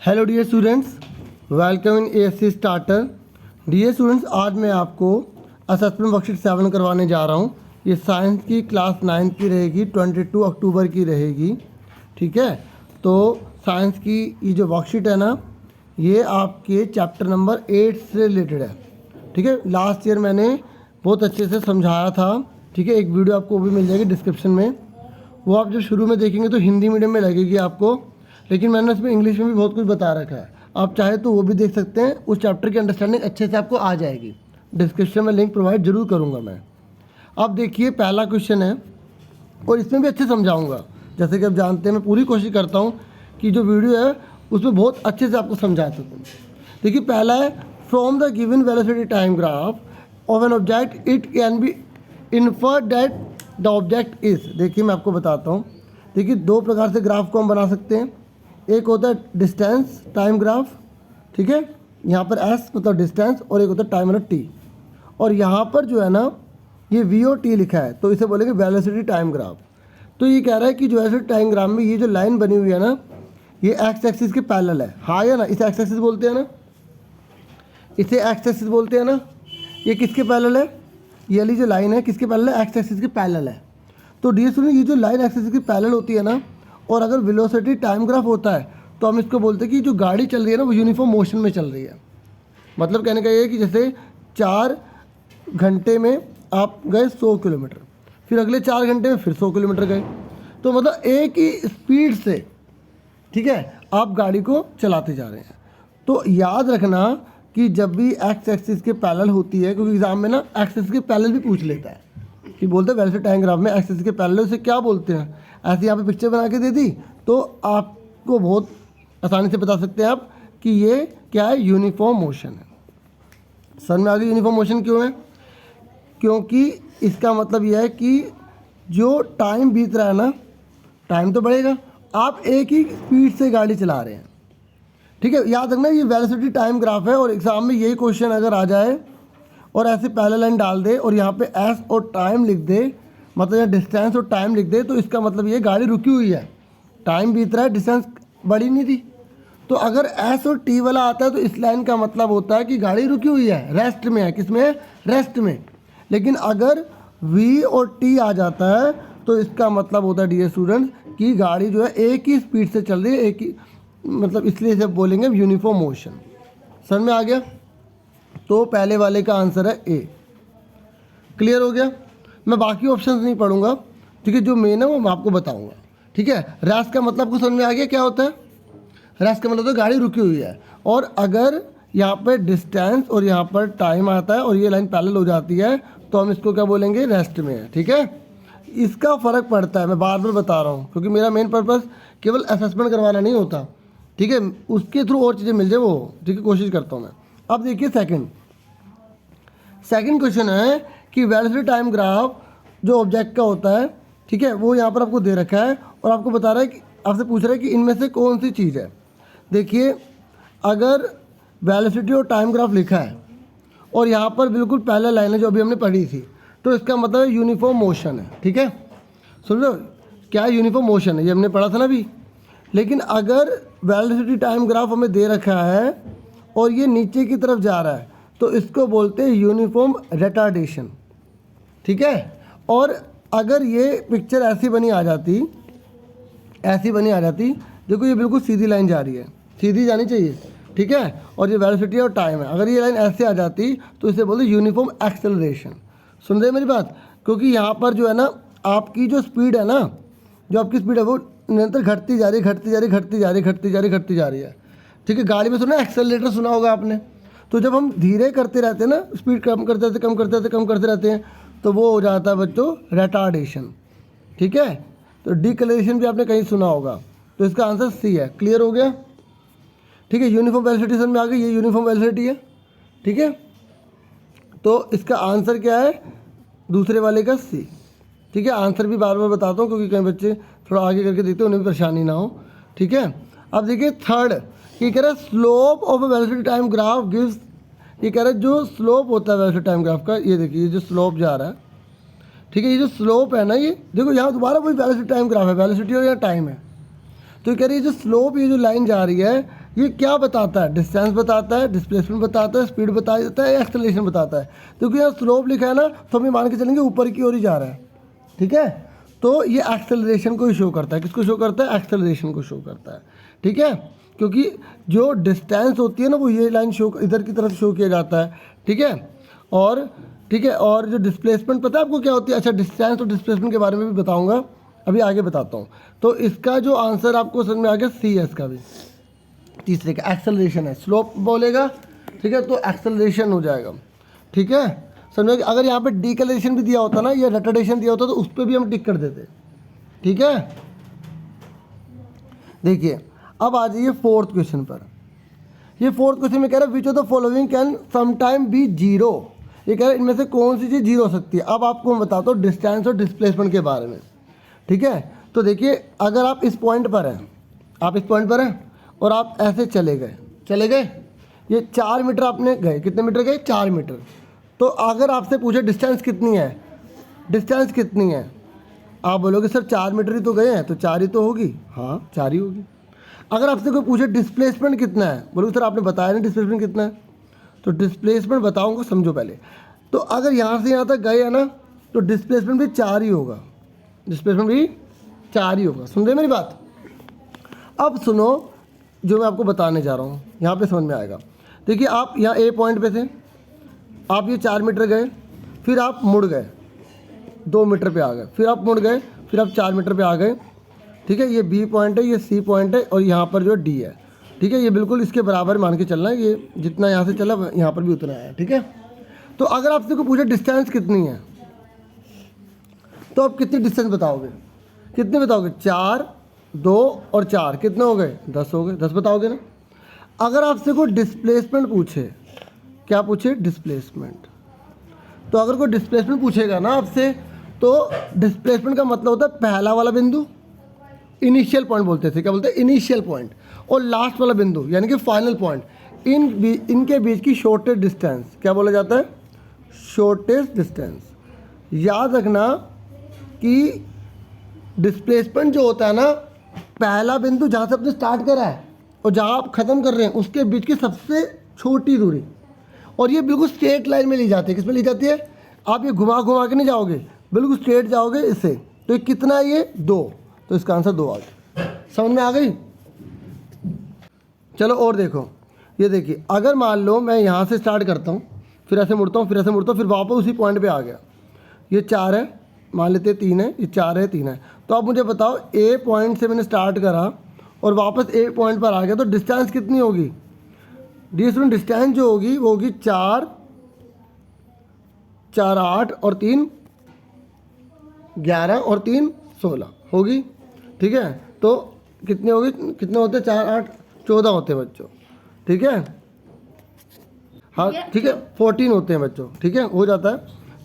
Hello dear students, welcome in ASC starter. Dear students, आज मैं आपको असेसमेंट वर्कशीट 7 करवाने जा रहा हूँ। ये साइंस की क्लास 9 की रहेगी, 22 अक्टूबर की रहेगी। ठीक है, तो साइंस की ये जो वर्कशीट है ना, ये आपके चैप्टर नंबर 8 से रिलेटेड है। ठीक है, लास्ट ईयर मैंने बहुत अच्छे से समझाया था। ठीक है, एक वीडियो आपको वो भी मिल जाएगी डिस्क्रिप्शन में। वो आप जब शुरू में देखेंगे तो हिंदी मीडियम में लगेगी आपको, लेकिन मैंने उसमें इंग्लिश में भी बहुत कुछ बता रखा है। आप चाहे तो वो भी देख सकते हैं, उस चैप्टर की अंडरस्टैंडिंग अच्छे से आपको आ जाएगी। डिस्क्रिप्शन में लिंक प्रोवाइड जरूर करूँगा मैं। अब देखिए, पहला क्वेश्चन है और इसमें भी अच्छे समझाऊँगा। जैसे कि आप जानते हैं, मैं पूरी कोशिश करता हूँ कि जो वीडियो है उसमें बहुत अच्छे से आपको समझा सकूँ। देखिए, पहला है, from the given velocity time graph of an object it can be inferred that the object is. देखिए, मैं आपको बताता हूँ। देखिए, दो प्रकार से ग्राफ को हम बना सकते हैं। एक होता है डिस्टेंस टाइम ग्राफ, ठीक है, यहाँ पर एस मतलब डिस्टेंस, और एक होता है टाइम मतलब टी। और यहाँ पर जो है ना, ये वी और टी लिखा है, तो इसे बोलेंगे वेलोसिटी टाइम ग्राफ। तो ये कह रहा है कि जो वेलोसिटी टाइम ग्राफ में ये जो लाइन बनी हुई है ना, ये एक्स एक्सिस के पैरेलल है। हाँ या ना, इसे एक्स एक्सिस बोलते हैं ना, इसे एक्स एक्सिस बोलते हैं ना। ये किसके पैरेलल है? ये वाली जो लाइन है किसके पैरेलल है? एक्स एक्सिस के पैरेलल है। तो डियर स्टूडेंट, ये जो लाइन एक्स एक्सिस के पैरेलल होती है ना, और अगर वेलोसिटी टाइम ग्राफ होता है, तो हम इसको बोलते हैं कि जो गाड़ी चल रही है ना, वो यूनिफॉर्म मोशन में चल रही है। मतलब कहने का ये है कि जैसे 4 घंटे में आप गए 100 किलोमीटर, फिर अगले 4 घंटे में फिर 100 किलोमीटर गए, तो मतलब एक ही स्पीड से, ठीक है, आप गाड़ी को चलाते जा रहे हैं। तो याद रखना कि जब भी एक्स एक्सिस के पैरेलल होती है, क्योंकि एग्जाम में ना एक्स एक्सिस के पैरेलल भी पूछ लेता है कि बोलते हैं वेलोसिटी टाइम ग्राफ में एक्स एक्सिस के पैरेलल से क्या बोलते हैं। ऐसे यहाँ पे पिक्चर बना के दे दी तो आपको बहुत आसानी से बता सकते हैं आप कि ये क्या है, यूनिफॉर्म मोशन है। समझ में आ गई यूनिफॉर्म मोशन क्यों है? क्योंकि इसका मतलब यह है कि जो टाइम बीत रहा है ना, टाइम तो बढ़ेगा, आप एक ही स्पीड से गाड़ी चला रहे हैं। ठीक है, याद रखना ये वेलोसिटी टाइम ग्राफ है, और एग्जाम में यही क्वेश्चन अगर आ जाए और ऐसे पैरेलल लाइन डाल दे और यहाँ पे एस और टाइम लिख दे, मतलब यहाँ डिस्टेंस और टाइम लिख दे, तो इसका मतलब ये गाड़ी रुकी हुई है, टाइम बीत रहा है, डिस्टेंस बढ़ी नहीं थी। तो अगर एस और टी वाला आता है तो इस लाइन का मतलब होता है कि गाड़ी रुकी हुई है, रेस्ट में है। किस में है? रेस्ट में। लेकिन अगर वी और टी आ जाता है तो इसका मतलब होता है डियर स्टूडेंट कि गाड़ी जो है एक ही स्पीड से चल रही है, एक ही, मतलब इसलिए इसे बोलेंगे यूनिफॉर्म मोशन। समझ में आ गया? तो पहले वाले का आंसर है ए। क्लियर हो गया? मैं बाकी ऑप्शंस नहीं पढ़ूंगा, ठीक है, जो मेन है वो मैं आपको बताऊंगा। ठीक है, रेस्ट का मतलब आपको समझ में आ गया क्या होता है? रेस्ट का मतलब तो गाड़ी रुकी हुई है, और अगर यहाँ पर डिस्टेंस और यहाँ पर टाइम आता है और ये लाइन पैरेलल हो जाती है तो हम इसको क्या बोलेंगे? रेस्ट में है। ठीक है, इसका फ़र्क पड़ता है, मैं बार बार बता रहा हूँ, क्योंकि मेरा मेन पर्पस केवल असेसमेंट करवाना नहीं होता। ठीक है, उसके थ्रू और चीज़ें मिल जाए वो, ठीक है, कोशिश करता हूँ मैं। अब देखिए सेकंड क्वेश्चन है कि वेलोसिटी टाइम ग्राफ जो ऑब्जेक्ट का होता है, ठीक है, वो यहाँ पर आपको दे रखा है और आपको बता रहा है कि, आपसे पूछ रहा है कि इनमें से कौन सी चीज़ है। देखिए, अगर वेलोसिटी और टाइम ग्राफ लिखा है और यहाँ पर बिल्कुल पहले लाइन है जो अभी हमने पढ़ी थी, तो इसका मतलब यूनिफॉर्म मोशन है। ठीक है, सुन लो क्या यूनिफॉर्म मोशन है, ये हमने पढ़ा था ना अभी। लेकिन अगर वेलोसिटी टाइम ग्राफ हमें दे रखा है और ये नीचे की तरफ जा रहा है तो इसको बोलते हैं यूनिफॉर्म रिटार्डेशन। ठीक है, और अगर ये पिक्चर ऐसी बनी आ जाती, देखो ये बिल्कुल सीधी लाइन जा रही है, सीधी जानी चाहिए, ठीक है, और ये वेलोसिटी और टाइम है, अगर ये लाइन ऐसे आ जाती तो इसे बोलते यूनिफॉर्म एक्सेलरेशन। सुन रहे मेरी बात? क्योंकि यहाँ पर जो है ना, आपकी जो स्पीड है ना, जो आपकी स्पीड है वो निरंतर घटती जा रही है। ठीक है, गाड़ी में सुना एक्सेलरेटर सुना होगा आपने, तो जब हम धीरे करते रहते हैं ना, स्पीड कम करते रहते हैं, तो वो हो जाता है बच्चों रिटार्डेशन। ठीक है, तो डिक्लेरेशन भी आपने कहीं सुना होगा, तो इसका आंसर सी है। क्लियर हो गया? ठीक है, यूनिफॉर्म वेलोसिटी समझ में आ गई, ये यूनिफॉर्म वेलोसिटी है। ठीक है, तो इसका आंसर क्या है? दूसरे वाले का सी। ठीक है, आंसर भी बार बार बताता हूँ क्योंकि कई बच्चे थोड़ा आगे करके देखते हैं, उन्हें भी परेशानी ना हो। ठीक है, अब देखिए थर्ड, ये कह रहा है slope of A velocity time graph gives. ये कह रहा है जो स्लोप होता है वेलोसिटी टाइम ग्राफ का, ये देखिए, ये जो स्लोप जा रहा है, ठीक है, ये जो स्लोप है ना, ये देखो यहाँ दोबारा वही वेलोसिटी टाइम ग्राफ है, वेलोसिटी और यहाँ टाइम है। तो ये कह रही है जो स्लोप, ये जो लाइन जा रही है, ये क्या बताता है? डिस्टेंस बताता है, डिस्प्लेसमेंट बताता है, स्पीड बता देता है, एक्सेलरेशन बताता है। क्योंकि यहाँ स्लोप लिखा है ना, तो हम ये मान के चलेंगे ऊपर की ओर ही जा रहा है, ठीक है। तो ये एक्सेलरेशन को ही शो करता है। किसको शो करता है? एक्सेलरेशन को शो करता है, ठीक है। क्योंकि जो डिस्टेंस होती है ना, वो ये लाइन शो इधर की तरफ शो किया जाता है, ठीक है। और ठीक है, और जो डिस्प्लेसमेंट पता है आपको क्या होती है? अच्छा, डिस्टेंस और डिस्प्लेसमेंट के बारे में भी बताऊँगा, अभी आगे बताता हूँ। तो इसका जो आंसर आपको समझ में आ गया, सी है इसका भी। तीसरे का एक्सेलरेशन है, स्लोप बोलेगा, ठीक है, तो एक्सेलरेशन हो जाएगा, ठीक है। समझो कि अगर यहाँ पे डीकलेरेशन भी दिया होता ना, या रिटार्डेशन दिया होता, तो उस पर भी हम टिक कर देते, ठीक है। देखिए अब आ जाइए फोर्थ क्वेश्चन पर। ये फोर्थ क्वेश्चन में कह रहा है which of the following can sometime be zero. ये कह रहा है इनमें से कौन सी चीज़ जीरो हो सकती है। अब आपको मैं बताता हूँ डिस्टेंस और डिस्प्लेसमेंट के बारे में, ठीक है। तो देखिए अगर आप इस पॉइंट पर हैं, आप इस पॉइंट पर हैं और आप ऐसे चले गए, ये 4 मीटर आपने गए, कितने मीटर गए? 4 मीटर। तो अगर आपसे पूछे डिस्टेंस कितनी है, डिस्टेंस कितनी है, आप बोलोगे सर 4 मीटर ही तो गए हैं, तो 4 ही तो होगी, हाँ 4 ही होगी। अगर आपसे कोई पूछे डिस्प्लेसमेंट कितना है, बोलोगे सर आपने बताया नहीं डिस्प्लेसमेंट कितना है, तो डिस्प्लेसमेंट बताऊंगा, समझो पहले। तो अगर यहाँ से यहाँ तक गए हैं ना, तो डिस्प्लेसमेंट भी 4 ही होगा, डिस्प्लेसमेंट भी 4 ही होगा। सुन रहे मेरी बात? अब सुनो जो मैं आपको बताने जा रहा हूँ, यहाँ पे समझ में आएगा। देखिए आप यहाँ ए पॉइंट पे थे, आप ये 4 मीटर गए, फिर आप मुड़ गए 2 मीटर पे आ गए, फिर आप मुड़ गए, फिर आप 4 मीटर पे आ गए, ठीक है। ये बी पॉइंट है, ये सी पॉइंट है, और यहाँ पर जो डी है, ठीक है। ये बिल्कुल इसके बराबर मान के चलना है, ये जितना यहाँ से चला यहाँ पर भी उतना है, ठीक है। तो अगर आपसे कोई पूछे डिस्टेंस कितनी है, तो आप कितनी डिस्टेंस बताओगे? कितने बताओगे? 4, 2 और 4 कितने हो गए? 10 हो गए, 10 बताओगे ना। अगर आपसे कोई डिस्प्लेसमेंट पूछे, क्या पूछे? डिस्प्लेसमेंट। तो अगर कोई डिस्प्लेसमेंट पूछेगा ना आपसे, तो डिस्प्लेसमेंट का मतलब होता है पहला वाला बिंदु, इनिशियल पॉइंट बोलते थे, क्या बोलते हैं? इनिशियल पॉइंट, और लास्ट वाला बिंदु यानी कि फाइनल पॉइंट, इनके बीच की शॉर्टेस्ट डिस्टेंस क्या बोला जाता है? Shortest distance. याद रखना कि डिस्प्लेसमेंट जो होता है ना, पहला बिंदु जहाँ से आपने स्टार्ट करा है और जहाँ आप ख़त्म कर रहे हैं, उसके बीच की सबसे छोटी दूरी, और ये बिल्कुल स्ट्रेट लाइन में ली जाती है। किस में ली जाती है? आप ये घुमा घुमा के नहीं जाओगे, बिल्कुल स्ट्रेट जाओगे इससे। तो ये कितना है? ये 2, तो इसका आंसर 2 आ गया। समझ में आ गई? चलो और देखो, ये देखिए अगर मान लो मैं यहाँ से स्टार्ट करता हूँ, फिर ऐसे मुड़ता हूँ, फिर ऐसे मुड़ता हूँ, फिर वापस उसी पॉइंट पे आ गया। ये 4 है, मान लेते 3 है, ये 4 है, 3 है। तो आप मुझे बताओ ए पॉइंट से मैंने स्टार्ट करा और वापस ए पॉइंट पर आ गया, तो डिस्टेंस कितनी होगी? डिस्टेंस जो होगी वो होगी 4, 4 8 और 3 11 और 3 16 होगी, ठीक है। तो कितने होगी? कितने होते हैं? 4 8 14 होते हैं बच्चों, ठीक है। हाँ ठीक है, 14 होते हैं बच्चों, ठीक है, हो जाता है।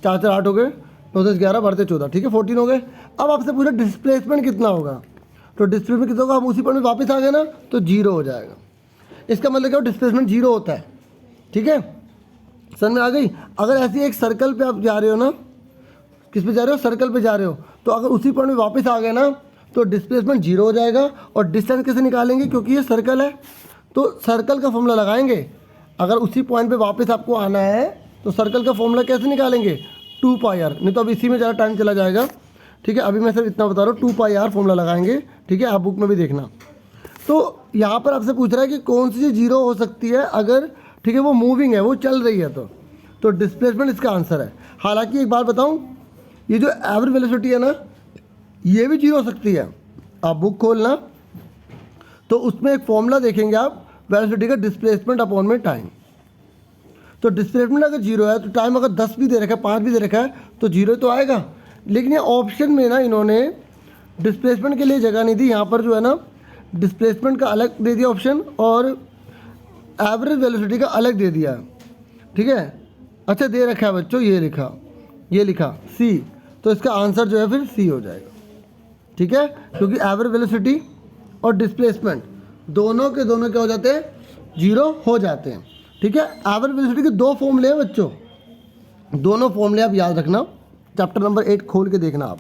4 4 8 हो गए, 9 10 11 बढ़ते 14, ठीक है, 14 हो गए। अब आपसे पूछा डिस्प्लेसमेंट कितना होगा, तो डिस्प्लेसमेंट कितना होगा? हम उसी पॉइंट में वापस आ गए ना, तो 0 हो जाएगा। इसका मतलब क्या? डिस्प्लेसमेंट 0 होता है, ठीक है। समझ में आ गई? अगर ऐसी एक सर्कल पे आप जा रहे हो ना, किस पे जा रहे हो? सर्कल पे जा रहे हो, तो अगर उसी पॉइंट में वापस आ गए ना, तो डिस्प्लेसमेंट 0 हो जाएगा। और डिस्टेंस कैसे निकालेंगे? क्योंकि ये सर्कल है, तो सर्कल का फॉर्मूला लगाएंगे। अगर उसी पॉइंट पे वापस आपको आना है, तो सर्कल का फॉर्मूला कैसे निकालेंगे? 2πr। नहीं तो अब इसी में ज़्यादा टाइम चला जाएगा, ठीक है। अभी मैं सिर्फ इतना बता रहा हूँ, 2πr फॉर्मूला लगाएंगे, ठीक है। आप बुक में भी देखना। तो यहाँ पर आपसे पूछ रहा है कि कौन सी चीज़ 0 हो सकती है अगर, ठीक है, वो मूविंग है, वो चल रही है, तो डिस्प्लेसमेंट इसका आंसर है। हालांकि एक बात बताऊँ, ये जो एवरेज वेलोसिटी है ना, ये भी 0 हो सकती है। आप बुक खोलना, तो उसमें एक फॉर्मूला देखेंगे आप, वेलोसिटी का डिस्प्लेसमेंट अपॉन में टाइम। तो डिस्प्लेसमेंट अगर 0 है, तो टाइम अगर 10 भी दे रखा है, 5 भी दे रखा है, तो 0 तो आएगा। लेकिन ये ऑप्शन में ना इन्होंने डिस्प्लेसमेंट के लिए जगह नहीं दी। यहाँ पर जो है ना, डिस्प्लेसमेंट का अलग दे दिया ऑप्शन, और एवरेज वेलोसिटी का अलग दे दिया, ठीक है। अच्छा दे रखा है बच्चों, ये लिखा सी, तो इसका आंसर जो है फिर सी हो जाएगा, ठीक है। क्योंकि एवरेज वेलोसिटी और डिस्प्लेसमेंट दोनों के दोनों क्या हो जाते हैं? 0 हो जाते हैं, ठीक है। एवरेज वेलोसिटी के 2 फॉर्मूले हैं बच्चों, दोनों फॉर्मूले आप याद रखना, चैप्टर नंबर 8 खोल के देखना आप,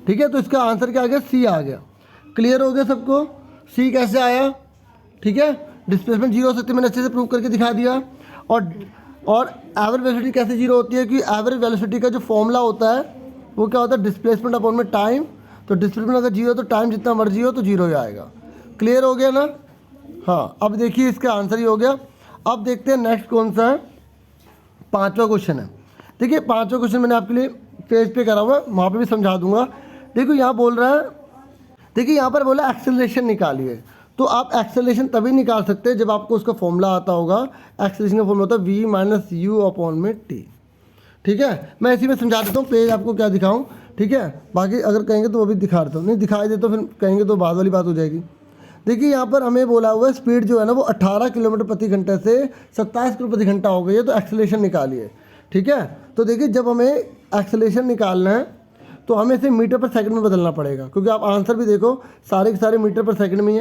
ठीक है। तो इसका आंसर क्या आ गया? सी आ गया। क्लियर हो गया सबको? सी कैसे आया? ठीक है, डिस्प्लेसमेंट जीरो हो सकती है, मैंने अच्छे से प्रूव करके दिखा दिया। और एवरेज वेलोसिटी कैसे जीरो होती है कि एवरेज वेलोसिटी का जो फॉर्मूला होता है वो क्या होता है, डिस्प्लेसमेंट अपॉन में टाइम। तो डिस्प्लेसमेंट अगर जीरो तो टाइम जितना मर्जी हो तो जीरो ही आएगा। क्लियर हो गया ना? हाँ, अब देखिए इसका आंसर ही हो गया। अब देखते हैं नेक्स्ट कौन सा है, पांचवा क्वेश्चन है। देखिए पांचवा क्वेश्चन मैंने आपके लिए पेज पे करा हुआ है, वहाँ पे भी समझा दूंगा। देखो यहाँ बोल रहा है, देखिए यहाँ पर बोला एक्सेलरेशन निकालिए। तो आप एक्सेलरेशन तभी निकाल सकते हैं जब आपको उसका फॉर्मूला आता होगा। एक्सेलरेशन का फॉर्मूला होता है वी माइनस यू अपॉन में टी। ठीक है, मैं इसी में समझा देता हूँ, पेज आपको क्या दिखाऊँ। ठीक है, बाकी अगर कहेंगे तो वो भी दिखा देता हूँ, नहीं दिखाई दे तो फिर कहेंगे तो बाद वाली बात हो जाएगी। देखिए यहाँ पर हमें बोला हुआ है स्पीड जो है ना वो 18 किलोमीटर प्रति घंटे से 27 किलोमीटर प्रति घंटा हो गई है, तो एक्सेलरेशन निकालिए। ठीक है, तो देखिए जब हमें एक्सेलरेशन निकालना है तो हमें इसे मीटर पर सेकंड में बदलना पड़ेगा, क्योंकि आप आंसर भी देखो सारे के सारे मीटर पर सेकंड में ही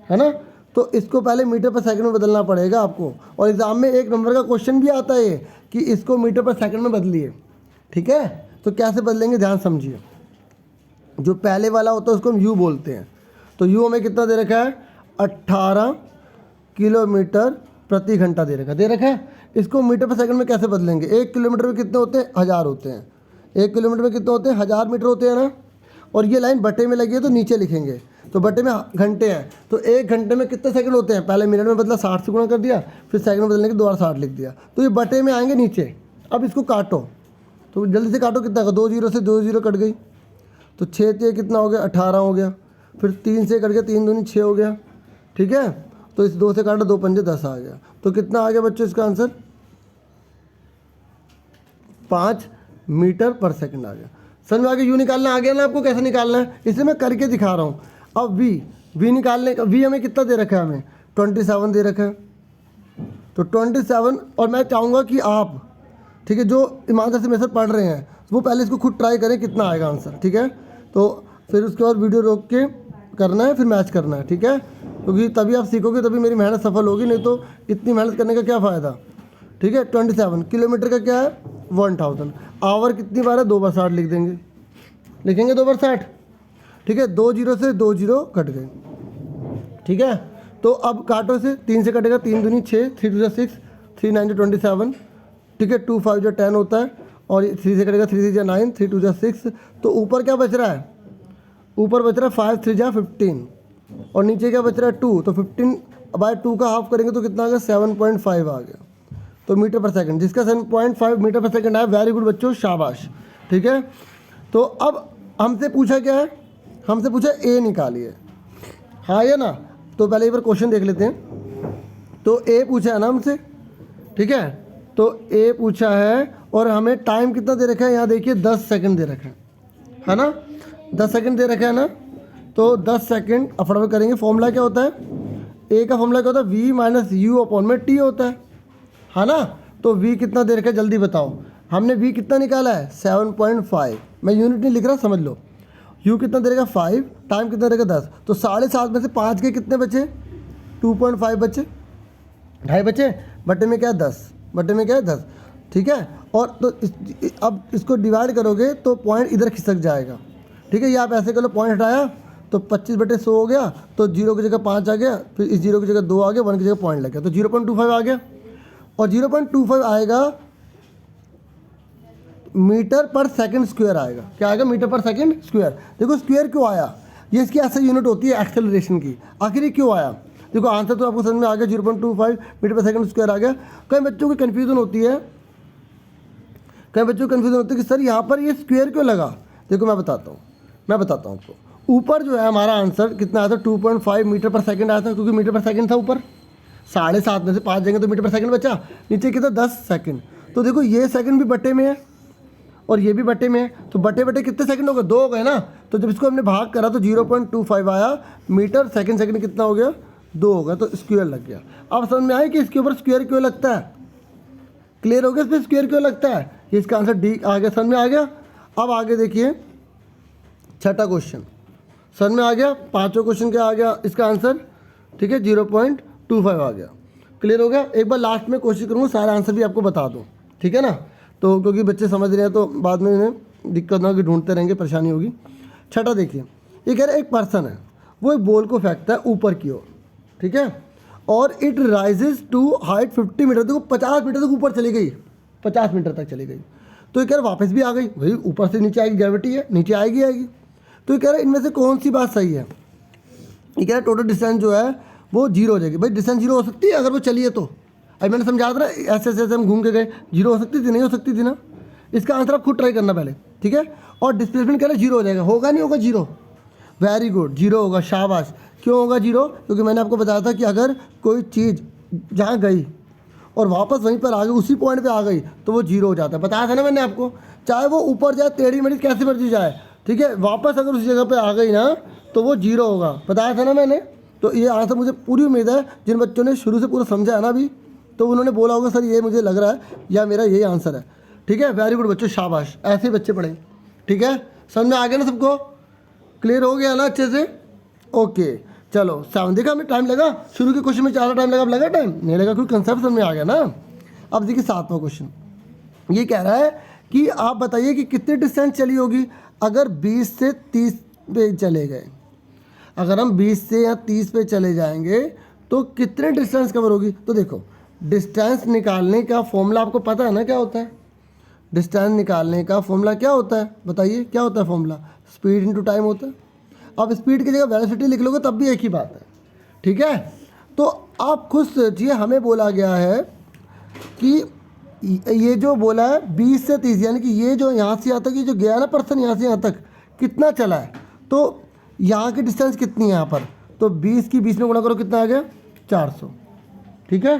है ना। तो इसको पहले मीटर पर सेकंड में बदलना पड़ेगा आपको, और एग्ज़ाम में 1 नंबर का क्वेश्चन भी आता है कि इसको मीटर पर सेकंड में बदलिए। ठीक है, तो कैसे बदलेंगे ध्यान समझिए। जो पहले वाला होता है उसको हम यू बोलते हैं। तो यू हमें कितना दे रखा है, 18 किलोमीटर प्रति घंटा दे रखा है। इसको मीटर पर सेकंड में कैसे बदलेंगे, 1 किलोमीटर में कितने होते हैं, 1000 होते हैं। 1 किलोमीटर में कितने होते हैं, 1000 मीटर होते हैं ना। और ये लाइन बटे में लगी है तो नीचे लिखेंगे, तो बटे में घंटे हैं। तो 1 घंटे में कितने सेकंड होते हैं, पहले मिनट में बदला 60 से गुणा कर दिया, फिर सेकंड में बदलने के दोबारा 60 लिख दिया, तो ये बटे में आएंगे नीचे। अब इसको काटो, तो जल्दी से काटो, कितना का 2 जीरो से 2 जीरो कट गई, तो 6 से कितना हो गया, 18 हो गया। फिर 3 से कट गया, 3 दूनी 6 हो गया। ठीक है, तो इस 2 से काटो, 2 पंजे 10 आ गया। तो कितना आ गया बच्चों इसका आंसर, 5 मीटर पर सेकंड आ गया। समझ में आ गया, यू निकालना आ गया ना आपको, कैसे निकालना है इसे मैं करके दिखा रहा हूँ। अब वी निकालने का, वी हमें कितना दे रखा है, हमें 27 दे रखा है। तो 27, और मैं चाहूँगा कि आप, ठीक है, जो ईमानदार से मेरे साथ पढ़ रहे हैं वो पहले इसको खुद ट्राई करें कितना आएगा आंसर। ठीक है, तो फिर उसके बाद वीडियो रोक के करना है, फिर मैच करना है। ठीक है, क्योंकि तभी आप सीखोगे, तभी मेरी मेहनत सफल होगी, नहीं तो इतनी मेहनत करने का क्या फ़ायदा। ठीक है, 27 किलोमीटर का क्या है, 1000। आवर कितनी बार है, 2 बार 60 लिख देंगे, लिखेंगे 2 बार 60। ठीक है, 2 जीरो से 2 जीरो कट गए। ठीक है, तो अब काटो से, 3 से कटेगा, 3 दूनी 6, 3 टू 6, 3 9 27। ठीक है, 2 5 जो 10 होता है, और 3 से कटेगा, 3 3 9, 3 2 6। तो ऊपर क्या बच रहा है, ऊपर बच रहा है 5 3 15, और नीचे क्या बच रहा है 2। तो 15/2 का हाफ करेंगे तो कितना आ गया, 7.5 आ गया। तो मीटर पर सेकंड, जिसका 7.5 मीटर पर सेकंड आया, वेरी गुड बच्चों, शाबाश। ठीक है, तो अब हमसे पूछा क्या है, हमसे पूछा ए निकालिए, हाँ या ना। तो पहले एक बार क्वेश्चन देख लेते हैं। तो ए पूछा है ना हमसे, ठीक है, तो ए पूछा है, और हमें टाइम कितना दे रखा है, यहाँ देखिए 10 सेकंड दे रखा है ना, 10 सेकंड दे रखा है ना। तो 10 सेकंड फटाफट करेंगे। फॉर्मूला क्या होता है, ए का फॉर्मूला क्या होता है, वी माइनस यू अपॉन में टी होता है ना। तो वी कितना दे रखा है, जल्दी बताओ। हमने वी कितना निकाला है, 7.5। मैं यूनिट नहीं लिख रहा, समझ लो। यू कितना दे रखा, 5, टाइम कितना देगा 10। तो 7.5 में से 5 के कितने बचे, 2.5 बचे, 2.5 बचे, बटे में क्या है 10, बटे में क्या है 10। ठीक है, और तो अब इसको डिवाइड करोगे तो पॉइंट इधर खिसक जाएगा। ठीक है, ये आप ऐसे कर लो, पॉइंट हटाया तो 25/100 हो गया, तो 0 की जगह 5 आ गया, फिर इस 0 की जगह 2 आ गया, 1 की जगह पॉइंट लग गया, तो 0.25 आ गया। और 0.25 आएगा मीटर पर सेकंड स्क्वायर आएगा। क्या आएगा, मीटर पर सेकंड स्क्वायर। देखो स्क्वायर क्यों आया, ये इसकी ऐसा यूनिट होती है एक्सेलरेशन की। आखिर ये क्यों आया, देखो आंसर तो आपको समझ में आ गया, 0.25 मीटर पर सेकंड स्क्वायर आ गया। कई बच्चों की कन्फ्यूजन होती है, कई बच्चों को कन्फ्यूजन होती है कि सर यहाँ पर ये स्क्वायर क्यों लगा। देखो मैं बताता हूँ आपको। ऊपर जो है हमारा आंसर कितना आया था, 2.5 मीटर पर सेकंड आया था, क्योंकि मीटर पर सेकंड था ऊपर। 7.5 में से 5 जाएंगे तो मीटर पर सेकंड बचा, नीचे कितना 10 सेकंड। तो देखो ये सेकंड भी बटे में है और ये भी बटे में है, तो बटे बटे कितने सेकंड हो गए, 2 हो गए ना। तो जब इसको हमने भाग करा तो 0.25 आया मीटर, सेकंड कितना हो गया, 2 हो गया, तो स्क्वायर लग गया। अब समझ में आया कि इसके ऊपर स्क्वायर क्यों लगता है, क्लियर हो गया इस पर स्क्वायर क्यों लगता है। ये इसका आंसर डी आ गया, समझ में आ गया। अब आगे देखिए छठा क्वेश्चन, समझ में आ गया। पांचों क्वेश्चन क्या आ गया इसका आंसर, ठीक है 0.25 आ गया, क्लियर हो गया। एक बार लास्ट में कोशिश करूँगा सारा आंसर भी आपको बता दूँ, ठीक है ना। तो क्योंकि बच्चे समझ रहे हैं तो बाद में इन्हें दिक्कत ना होगी, ढूंढते रहेंगे, परेशानी होगी। छठा देखिए, ये कह रहे एक पर्सन है, वो एक बॉल को फेंकता है ऊपर की ओर, ठीक है। और it rises to height 50 meter, देखो 50 मीटर तक ऊपर चली गई, 50 मीटर तक चली गई। तो ये कह रहा वापस भी आ गई, भाई ऊपर से नीचे आएगी, ग्रेविटी है, नीचे आएगी आएगी। तो ये कह रहा है इनमें से कौन सी बात सही है। ये कह रहा है टोटल डिस्टेंस जो है वो जीरो हो जाएगी। भाई डिस्टेंस जीरो हो सकती है अगर वो चलिए तो, अभी मैंने समझा था ना, ऐसे ऐसे हम घूम के गए, जीरो हो सकती थी, नहीं हो सकती थी ना। इसका आंसर आप खुद ट्राई करना पहले, ठीक है। और डिस्प्लेसमेंट कह रहा है जीरो हो जाएगा, होगा नहीं होगा जीरो, वेरी गुड, जीरो होगा, शाबाश। क्यों होगा जीरो, क्योंकि मैंने आपको बताया था कि अगर कोई चीज़ जहाँ गई और वापस वहीं पर आ गई, उसी पॉइंट पे आ गई, तो वो जीरो हो जाता है। बताया था ना मैंने आपको, चाहे वो ऊपर जाए, टेढ़ी मेढ़ी कैसे मर्जी जाए, ठीक है, वापस अगर उसी जगह पे आ गई ना तो वो जीरो होगा, बताया था ना मैंने। तो ये आंसर मुझे पूरी उम्मीद है जिन बच्चों ने शुरू से पूरा समझा है ना अभी, तो उन्होंने बोला होगा सर ये मुझे लग रहा है या मेरा यही आंसर है, ठीक है। वेरी गुड बच्चों, शाबाश, ऐसे ही बच्चे पढ़ें, ठीक है। समझ में आ गया ना सबको, क्लियर हो गया ना अच्छे से, ओके। चलो 7 देखा हमें टाइम लगा, शुरू के क्वेश्चन में ज़्यादा टाइम लगा, अब लगा टाइम नहीं लगा, क्योंकि कंसेप्ट समझ में आ गया ना। अब देखिए 7वां क्वेश्चन, ये कह रहा है कि आप बताइए कि कितनी डिस्टेंस चली होगी अगर 20 से 30 पे चले गए। अगर हम 20 से या 30 पे चले जाएंगे तो कितने डिस्टेंस कवर होगी। तो देखो डिस्टेंस निकालने का फॉर्मूला आपको पता है ना क्या होता है। डिस्टेंस निकालने का फॉर्मूला क्या होता है, बताइए क्या होता है फॉर्मूला, स्पीड इनटू टाइम होता है। अब स्पीड की जगह वेलोसिटी लिख लोगे तब भी एक ही बात है, ठीक है। तो आप खुद सोचिए, हमें बोला गया है कि ये जो बोला है 20 से 30, यानी कि ये जो यहाँ से यहाँ तक, ये जो गया ना पर्सन यहाँ से यहाँ तक कितना चला है, तो यहाँ की डिस्टेंस कितनी है यहाँ पर, तो 20 की 20 में गुणा करो, कितना आ गया 400, ठीक है।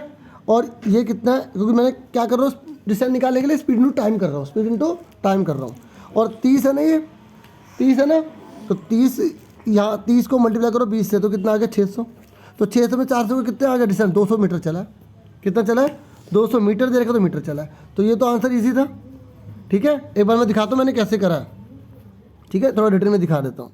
और ये कितना है, क्योंकि मैंने क्या कर रहा हूँ डिस्टेंस निकालने के लिए स्पीड इनटू टाइम कर रहा हूँ, स्पीड इनटू टाइम कर रहा हूँ। और 30 है ना, ये 30 है ना, तो 30 यहाँ 30 को मल्टीप्लाई करो 20 से, तो कितना आ गया 600। तो 600 में 400 को कितने आ गया डिस्टेंस, 200 मीटर चला है। कितना चला है, 200 मीटर दे रखा तो मीटर चला है। तो ये तो आंसर इजी था, ठीक है। एक बार मैं दिखाता हूँ मैंने कैसे करा, ठीक है, थोड़ा डिटेल में दिखा देता हूँ।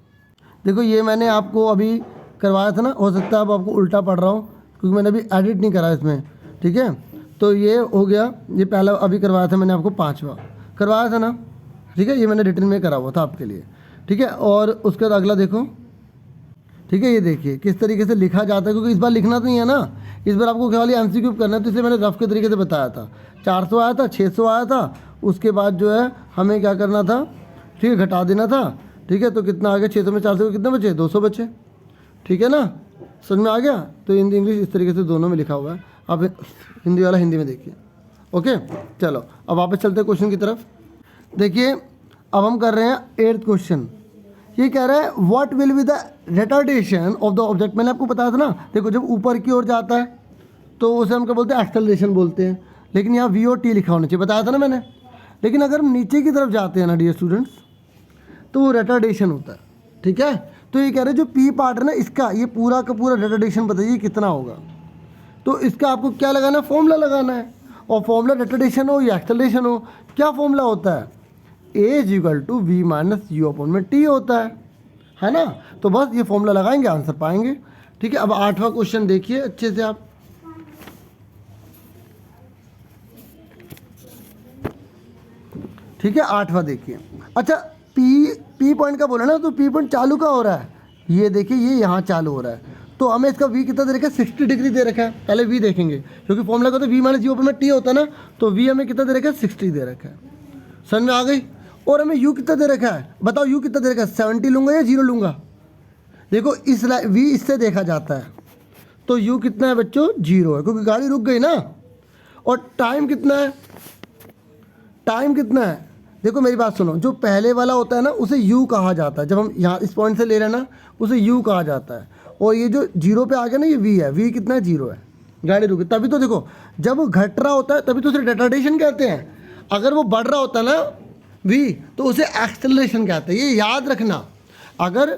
देखो ये मैंने आपको अभी करवाया था ना, हो सकता है अब आपको उल्टा पढ़ रहा हूँ क्योंकि मैंने अभी एडिट नहीं करा इसमें, ठीक है। तो ये हो गया, ये पहला अभी करवाया था मैंने आपको, 5वां करवाया था ना, ठीक है। ये मैंने रिटर्न में करा हुआ था आपके लिए, ठीक है। और उसके बाद अगला देखो, ठीक है, ये देखिए किस तरीके से लिखा जाता है, क्योंकि इस बार लिखना तो नहीं है ना, इस बार आपको खाली MCQ करना है, तो इसलिए मैंने रफ के तरीके से बताया था। 400 आया था, 600 आया था, उसके बाद जो है हमें क्या करना था, ठीक है, घटा देना था, ठीक है। तो कितना आ गया, 600 में 400 कितने बचे, 200 बचे, ठीक है ना, समझ में आ गया। तो हिंदी इंग्लिश इस तरीके से दोनों में लिखा हुआ है, आप हिंदी वाला हिंदी में देखिए, ओके। चलो अब वापस चलते हैं क्वेश्चन की तरफ। देखिए अब हम कर रहे हैं 8th क्वेश्चन। ये कह रहा है what will be the retardation of the object. मैंने आपको बताया था ना, देखो जब ऊपर की ओर जाता है तो उसे हम क्या बोलते हैं, एक्सेलरेशन बोलते हैं, लेकिन यहाँ VOT लिखा होना चाहिए, बताया था ना मैंने। लेकिन अगर हम नीचे की तरफ जाते हैं ना डियर स्टूडेंट्स, तो वो रिटार्डेशन होता है, ठीक है। तो ये कह रहे हैं जो P पार्ट है ना इसका, ये पूरा का पूरा रिटार्डेशन बताइए कितना होगा। तो इसका आपको क्या लगाना है, फॉर्मूला लगाना है। और फॉर्मूला रिटार्डेशन हो या एक्सेलरेशन हो, क्या फॉर्मूला होता है, A = V - U/T होता है ना। तो बस ये फॉर्मूला लगाएंगे, आंसर पाएंगे, ठीक है। अब 8वां क्वेश्चन देखिए अच्छे से आप, ठीक है। 8वां देखिए, अच्छा P पॉइंट का बोला ना, तो P पॉइंट चालू का हो रहा है, ये देखिए ये यहाँ चालू हो रहा है। तो हमें इसका V कितना दे रखा है, 60 डिग्री दे रखा है। पहले V देखेंगे, क्योंकि फॉर्मूला का तो V - U/T होता है ना, तो V हमें कितना दे रखा है, 60 दे रखा है, समझ में आ गई। और हमें U कितना दे रखा है, बताओ U कितना दे रखा है, 70 लूँगा या 0 लूँगा। देखो इस V इससे देखा जाता है, तो U कितना है बच्चों, 0 है, क्योंकि गाड़ी रुक गई ना। और टाइम कितना है, टाइम कितना है, देखो मेरी बात सुनो, जो पहले वाला होता है ना उसे U कहा जाता है, जब हम यहाँ इस पॉइंट से ले रहे हैं ना उसे U कहा जाता है। और ये जो 0 पे आ गया ना, ये V है, V कितना है, 0 है, गाड़ी रुकी। तभी तो देखो जब वो घट रहा होता है तभी तो उसे रिटार्डेशन कहते हैं। अगर वो बढ़ रहा होता है ना V, तो उसे एक्सेलरेशन कहते हैं, ये याद रखना। अगर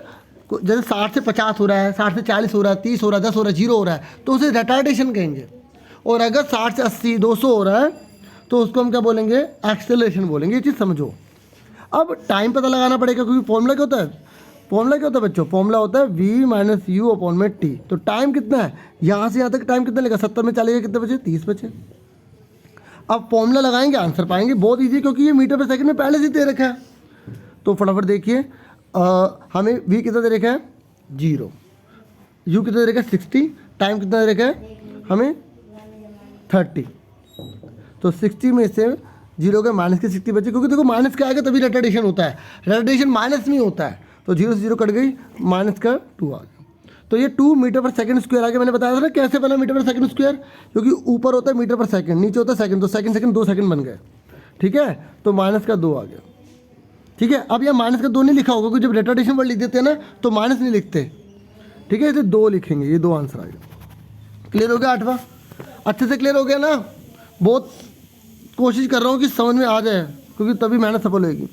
जैसे 60 से 50 हो रहा है, 60 से 40 हो रहा है, 30 हो रहा है, 10 हो रहा है, 0 हो रहा है, तो उसे रिटार्डेशन कहेंगे। और अगर 60 से 80 200 हो रहा है तो उसको हम क्या बोलेंगे, एक्सेलरेशन बोलेंगे। ये चीज़ समझो। अब टाइम पता लगाना पड़ेगा, क्योंकि फॉर्मूला क्या होता है, फॉर्मूला क्या होता है बच्चों, फॉर्मूला होता है V - U/T। तो टाइम कितना है, यहाँ से यहाँ तक टाइम कितना लेगा, 70 में चलेगा, कितने बचे, 30 बचे। अब फॉर्मूला लगाएंगे, आंसर पाएंगे, बहुत ईजी, क्योंकि ये मीटर पर सेकंड में पहले से दे रखा है। तो फटाफट देखिए, हमें V कितना दे रखा है, 0, U कितना दे रखा है, 60, टाइम कितना दे रखा है, हमें 30। तो 60 में से 0 के माइनस के 60 बचे, क्योंकि देखो माइनस का आएगा तभी रिटार्डेशन होता है, रिटार्डेशन माइनस में होता है। तो 0 से 0 कट गई, माइनस का 2 आ गया। तो ये 2 मीटर पर सेकंड स्क्वायर आ गया। मैंने बताया था ना कैसे बना मीटर पर सेकंड स्क्वायर, क्योंकि ऊपर होता है मीटर पर सेकंड, नीचे होता है सेकंड, तो सेकंड 2 सेकंड बन गए। ठीक है, तो माइनस का 2 आ गया। ठीक है, अब यहाँ माइनस का 2 नहीं लिखा होगा, क्योंकि जब रिटार्डेशन वर्ड लिख देते हैं ना तो माइनस नहीं लिखते। ठीक है, इसे 2 लिखेंगे, ये 2 आंसर आ गया। क्लियर हो गया 8वां? अच्छे से क्लियर हो गया ना? बहुत कोशिश कर रहा हूँ कि समझ में आ जाए, क्योंकि तभी मेहनत सफल होगी।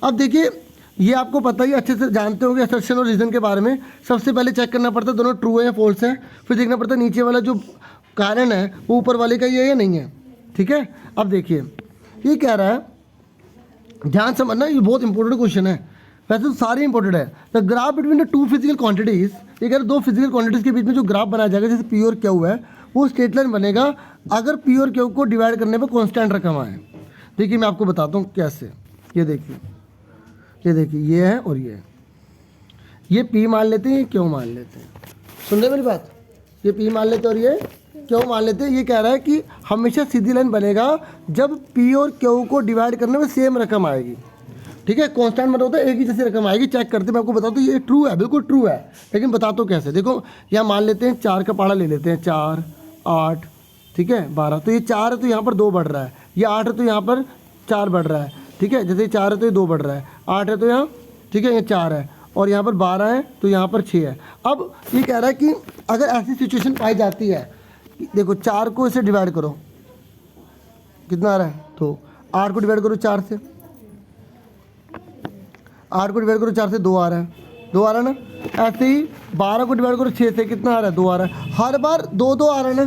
अब देखिए, ये आपको पता ही अच्छे से जानते होंगे असर्शन और रीज़न के बारे में। सबसे पहले चेक करना पड़ता है दोनों ट्रू है या फॉल्स है, फिर देखना पड़ता है नीचे वाला जो कारण है वो ऊपर वाले का ये है या नहीं है। ठीक है, अब देखिए ये कह रहा है, ध्यान समझना, ये बहुत इंपॉर्टेंट क्वेश्चन है, वैसे तो सारे इंपॉर्टेंट है। The graph between the 2 physical quantities, ये कह रहा है 2 फिजिकल क्वांटिटीज के बीच में जो ग्राफ बनाया जाएगा, जैसे पी और क्यू है, वो स्ट्रेट लाइन बनेगा अगर पी और क्यू को डिवाइड करने पर कांस्टेंट रकम आए। देखिए मैं आपको बताता हूँ कैसे। ये देखिए ये है और ये है, ये पी मान लेते हैं, ये क्यू मान लेते हैं। सुन रहे मेरी बात? ये पी मान लेते हैं और ये क्यू मान लेते हैं। ये कह रहा है कि हमेशा सीधी लाइन बनेगा जब पी और क्यू को डिवाइड करने में सेम रकम आएगी। ठीक है, कांस्टेंट मतलब होता है एक ही जैसी रकम आएगी। चेक करते मैं आपको बताता हूँ, ये ट्रू है, बिल्कुल ट्रू है, लेकिन बताता हूँ कैसे। देखो यहाँ मान लेते हैं 4 का पहाड़ा ले लेते हैं, 4 8, ठीक है 12। तो ये 4 है तो यहाँ पर 2 बढ़ रहा है, ये 8 है तो यहाँ पर 4 बढ़ रहा है। ठीक है, जैसे 4 है तो ये 2 बढ़ रहा है, 8 है तो यहाँ, ठीक है, ये 4 है, और यहाँ पर 12 है तो यहाँ पर 6 है। अब ये कह रहा है कि अगर ऐसी सिचुएशन पाई जाती है, देखो 4 को इसे डिवाइड करो, कितना आ रहा है? तो 8 को डिवाइड करो 4 से, 8 को डिवाइड करो 4 से 2 आ रहा है, 2 आ रहा है ना। ऐसे ही 12 को डिवाइड करो 6 से, कितना आ रहा है? 2 आ रहा है। हर बार 2 आ रहा है ना।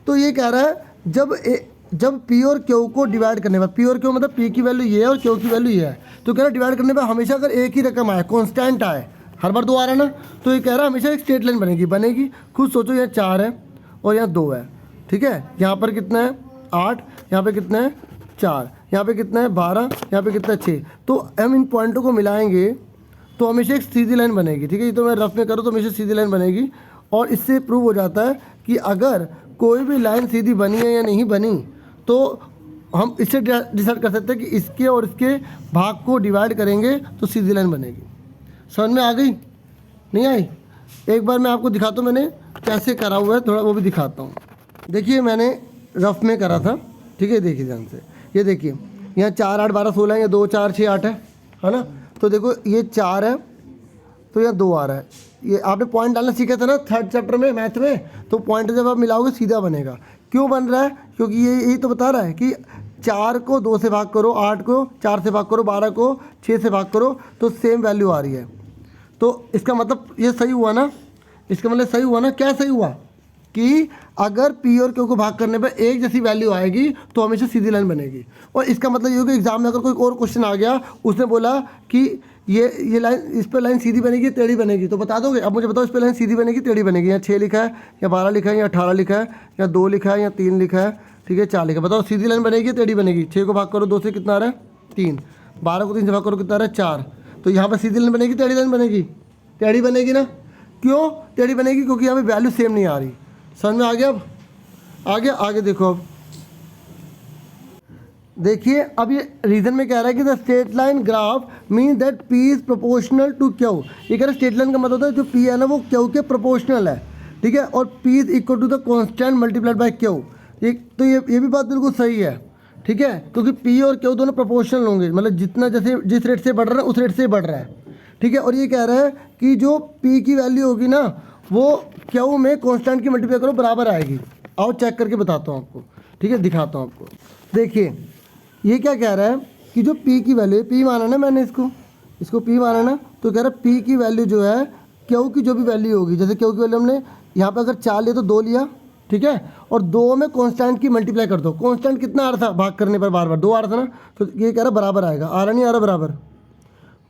तो ये कह रहा है जब पी और क्यू को डिवाइड करने पर, पी और क्यू मतलब पी की वैल्यू ये है और क्यू की वैल्यू ये है, तो कह रहा है डिवाइड करने पर हमेशा अगर एक ही रकम आए, कांस्टेंट आए, हर बार 2 आ रहा है ना, तो ये कह रहा है हमेशा एक स्ट्रेट लाइन बनेगी। खुद सोचो, यहाँ 4 है और यहाँ 2 है। ठीक है, यहाँ पर कितना है? 8, यहाँ पे कितना है? 4, यहाँ पे कितना है? 12, यहाँ पे कितना है? 6। तो हम इन पॉइंटों को मिलाएंगे तो हमेशा एक सीधी लाइन बनेगी। ठीक है, ये तो मैं रफ में करूँ तो हमेशा सीधी लाइन बनेगी। और इससे प्रूव हो जाता है कि अगर कोई भी लाइन सीधी बनी है या नहीं बनी, तो हम इससे डिसाइड कर सकते हैं कि इसके और इसके भाग को डिवाइड करेंगे तो सीधी लाइन बनेगी। समझ में आ गई? नहीं आई? एक बार मैं आपको दिखाता हूँ मैंने कैसे करा हुआ है, थोड़ा वो भी दिखाता हूँ। देखिए मैंने रफ में करा था। ठीक है, देखिए ध्यान से, ये देखिए यहाँ 4 8 12 16 है, ये 2 4 6 8 है ना। तो देखो ये 4 है तो यहाँ 2 आ रहा है। ये आपने पॉइंट डालना सीखा था ना 3rd चैप्टर में मैथ में, तो पॉइंट जब आप मिलाओगे सीधा बनेगा। क्यों बन रहा है? क्योंकि ये यही तो बता रहा है कि 4 को 2 से भाग करो, 8 को 4 से भाग करो, 12 को 6 से भाग करो, तो सेम वैल्यू आ रही है। तो इसका मतलब ये सही हुआ ना, इसका मतलब सही हुआ ना। क्या सही हुआ? कि अगर पी और क्यू को भाग करने पर एक जैसी वैल्यू आएगी तो हमेशा सीधी लाइन बनेगी। और इसका मतलब ये हो कि एग्जाम में अगर कोई और क्वेश्चन आ गया, उसने बोला कि ये लाइन, इस पर लाइन सीधी बनेगी टेढ़ी बनेगी, तो बता दोगे? अब मुझे बताओ इस पर लाइन सीधी बनेगी टेढ़ी बनेगी? यहाँ 6 लिखा है, या 12 लिखा है, या 18 लिखा है, या 2 लिखा है, या 3 लिखा है, ठीक है 4 लिखा है। बताओ सीधी लाइन बनेगी टेढ़ी बनेगी? 6 को भाग करो 2 से, कितना आ रहा है? 3। 12 को 3 से भाग करो, कितना आ रहा है? 4। तो यहाँ पर सीधी लाइन बनेगी टेढ़ी लाइन बनेगी? टेढ़ी बनेगी ना। क्यों टेढ़ी बनेगी? क्योंकि यहाँ पर वैल्यू सेम नहीं आ रही। समझ में आ गया? अब आगे देखो। अब देखिए, अब ये रीजन में कह रहा है कि the straight line graph mean that P is proportional to Q. ये कह रहा है स्ट्रेट लाइन का मतलब होता है जो पी है ना वो क्यू के प्रोपोर्शनल है। ठीक है, और P is equal to the constant multiplied by Q. ये भी बात बिल्कुल सही है। ठीक है, क्योंकि पी और क्यू दोनों प्रोपोर्शनल होंगे, मतलब जितना जैसे जिस रेट से बढ़ रहा है उस रेट से बढ़ रहा है। ठीक है, और ये कह रहा है कि जो पी की वैल्यू होगी ना वो क्यू में कांस्टेंट की मल्टीप्लाई करो बराबर आएगी। आओ चेक करके बताता हूँ आपको। ठीक है, दिखाता हूँ आपको। देखिए ये क्या कह रहा है कि जो P की वैल्यू, P माना ना मैंने इसको P माना ना, तो कह रहा है P की वैल्यू जो है Q की जो भी वैल्यू होगी, जैसे Q की वैल्यू हमने यहाँ पे अगर 4 लिया तो 2 लिया। ठीक है, और 2 में कांस्टेंट की मल्टीप्लाई कर दो। कांस्टेंट कितना आ रहा था भाग करने पर? बार 2 आ रहा था ना, तो ये कह रहा है बराबर आएगा। आ रहा नहीं आ रहा बराबर?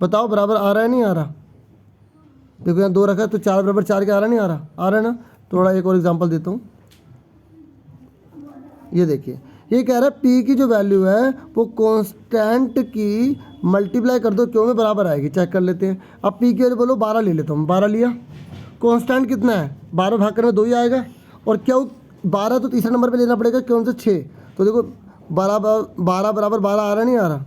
बताओ बराबर आ रहा है नहीं आ रहा? देखो यहाँ 2 रखा है तो 4 बराबर 4 के आ रहा नहीं आ रहा? आ रहा है ना। थोड़ा एक और एग्जाम्पल देता हूँ। ये देखिए, ये कह रहा है P की जो वैल्यू है वो कांस्टेंट की मल्टीप्लाई कर दो क्यों में बराबर आएगी। चेक कर लेते हैं। अब P की वैल्यू बोलो 12 ले लेता हूँ, 12 लिया। कांस्टेंट कितना है? 12 भाग करने में 2 ही आएगा। और क्यू 12 तो तीसरे नंबर पे लेना पड़ेगा, कौन सा 6। तो देखो 12 बराबर 12 आ रहा नहीं आ रहा,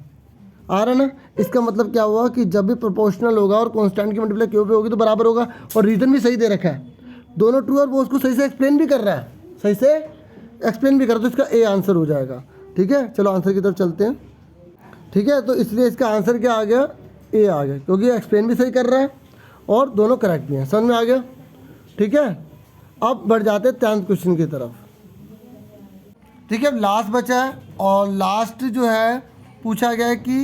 आ रहा ना। इसका मतलब क्या हुआ कि जब भी प्रोपोर्शनल होगा और कांस्टेंट की मल्टीप्लाई क्यू पे होगी तो बराबर होगा। और रीज़न भी सही दे रखा है, दोनों ट्रू और वो उसको सही से एक्सप्लेन भी कर रहा है, सही से एक्सप्लेन भी कर रहा है, तो इसका ए आंसर हो जाएगा। ठीक है, चलो आंसर की तरफ चलते हैं। ठीक है, तो इसलिए इसका आंसर क्या आ गया, ए आ गया, क्योंकि एक्सप्लेन भी सही कर रहा है और दोनों करेक्ट भी हैं। समझ में आ गया। ठीक है, अब बढ़ जाते हैं 10th क्वेश्चन की तरफ। ठीक है, अब लास्ट बचा है और लास्ट जो है पूछा गया है कि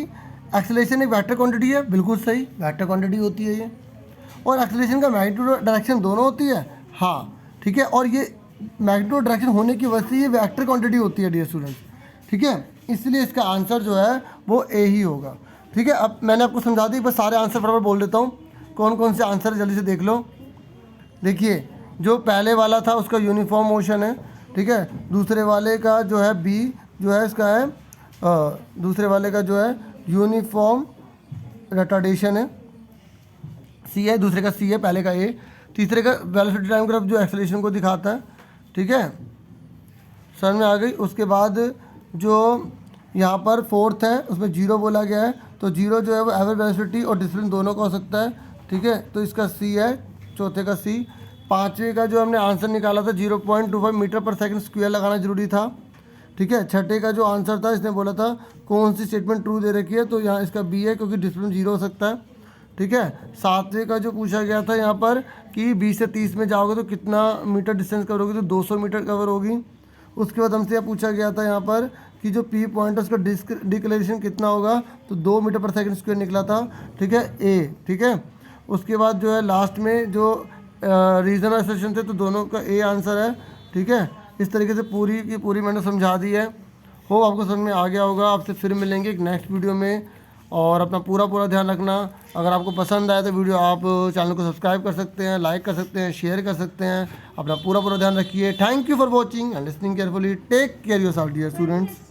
एक्सेलरेशन एक वेक्टर क्वांटिटी है। बिल्कुल सही, वेक्टर क्वांटिटी होती है ये। और एक्सेलरेशन का मैग्नीट्यूड और डायरेक्शन दोनों होती है। हाँ ठीक है, और ये मैग्नीट्यूड और डायरेक्शन होने की वजह से ये वेक्टर क्वांटिटी होती है डियर स्टूडेंट्स। ठीक है, इसलिए इसका आंसर जो है वो ए ही होगा। ठीक है, अब मैंने आपको समझा दी, बस सारे आंसर बराबर बोल देता हूँ कौन कौन से आंसर जल्दी से देख लो। देखिए, जो पहले वाला था उसका यूनिफॉर्म मोशन है। ठीक है, दूसरे वाले का जो है बी जो है इसका है दूसरे वाले का जो है यूनिफॉर्म रिटार्डेशन है, सी है, दूसरे का सी है, पहले का ए। तीसरे का वेलोसिटी टाइम ग्राफ जो एक्सेलरेशन को दिखाता है। ठीक है, समझ में आ गई। उसके बाद जो यहाँ पर फोर्थ है उसमें 0 बोला गया है, तो 0 जो है वो एवरेज वेलोसिटी और डिस्टेंस दोनों का हो सकता है। ठीक है, तो इसका सी है, चौथे का सी। पाँचवें का जो हमने आंसर निकाला था 0.25 मीटर पर सेकंड स्क्वायर लगाना जरूरी था। ठीक है, छठे का जो आंसर था इसने बोला था कौन सी स्टेटमेंट ट्रू दे रखी है, तो यहाँ इसका बी है क्योंकि डिस्टेंस 0 हो सकता है। ठीक है, सातवें का जो पूछा गया था यहाँ पर कि 20 से 30 में जाओगे तो कितना मीटर डिस्टेंस कवर होगी, तो 200 मीटर कवर होगी। उसके बाद हमसे यह पूछा गया था यहाँ पर कि जो पी पॉइंट है उसका डिक्लेरेशन कितना होगा, तो 2 मीटर पर सेकंड स्क्वायर निकला था। ठीक है, ए। ठीक है, उसके बाद जो है लास्ट में जो रीजन और सेशन थे तो दोनों का ए आंसर है। ठीक है, इस तरीके से पूरी की पूरी मैंने समझा दी है। हो आपको समझ में आ गया होगा। आपसे फिर मिलेंगे एक नेक्स्ट वीडियो में, और अपना पूरा ध्यान रखना। अगर आपको पसंद आए तो वीडियो आप चैनल को सब्सक्राइब कर सकते हैं, लाइक कर सकते हैं, शेयर कर सकते हैं। अपना पूरा ध्यान रखिए। Thank you for watching and listening carefully. Take care yourself dear students.